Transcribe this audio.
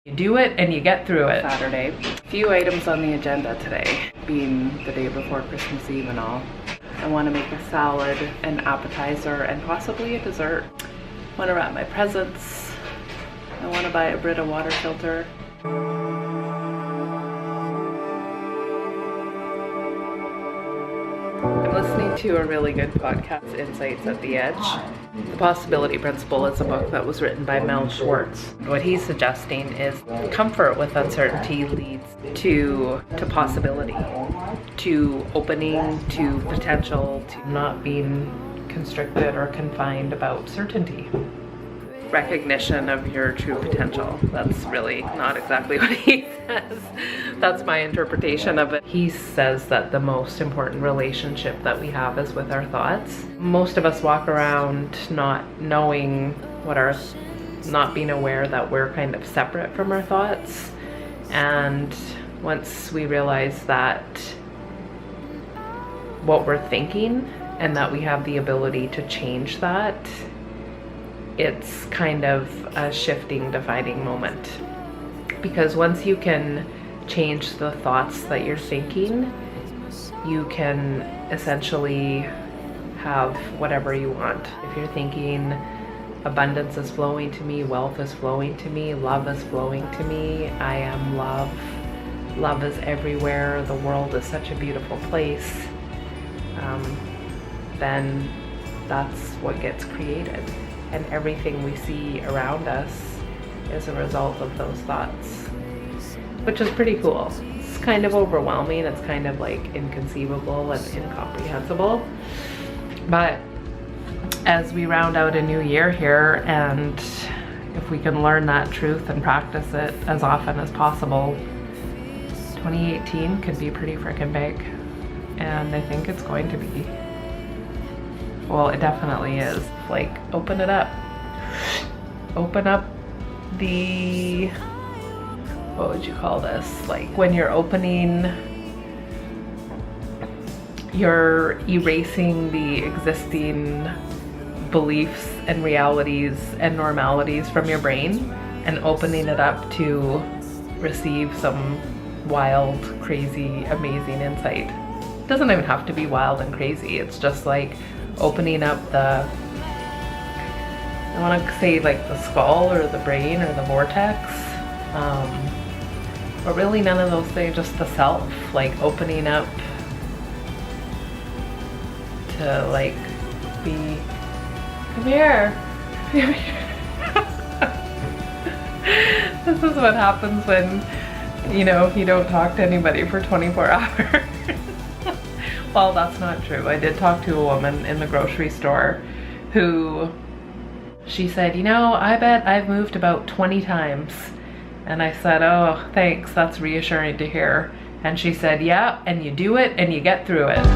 You do it and you get through it. Saturday. Few items on the agenda today, being the day before Christmas Eve and all. I want to make a salad, an appetizer, and possibly a dessert. I want to wrap my presents. I want to buy a Brita water filter. I'm listening to a really good podcast, Insights at the Edge. The Possibility Principle is a book that was written by Mel Schwartz. What he's suggesting is comfort with uncertainty leads to possibility, to opening, to potential, to not being constricted or confined about certainty. Recognition of your true potential. That's really not exactly what he says. That's my interpretation of it. He says that the most important relationship that we have is with our thoughts. Most of us walk around not knowing not being aware that we're kind of separate from our thoughts. And once we realize that what we're thinking and that we have the ability to change that, it's kind of a shifting, defining moment. Because once you can change the thoughts that you're thinking, you can essentially have whatever you want. If you're thinking abundance is flowing to me, wealth is flowing to me, love is flowing to me, I am love, love is everywhere, the world is such a beautiful place, then that's what gets created. And everything we see around us is a result of those thoughts, which is pretty cool. It's kind of overwhelming. It's kind of like inconceivable and incomprehensible. But as we round out a new year here, and if we can learn that truth and practice it as often as possible, 2018 could be pretty freaking big. And I think it's going to be. Well, it definitely is. Like, open it up. Open up the, what would you call this? Like when you're opening, you're erasing the existing beliefs and realities and normalities from your brain and opening it up to receive some wild, crazy, amazing insight. It doesn't even have to be wild and crazy. It's just like opening up the, I want to say like the skull or the brain or the vortex, but really none of those things, just the self, like opening up to like be, come here, come here. This is what happens when, you don't talk to anybody for 24 hours. Well, that's not true. I did talk to a woman in the grocery store who, she said, I bet I've moved about 20 times. And I said, oh, thanks, that's reassuring to hear. And she said, yeah, and you do it and you get through it.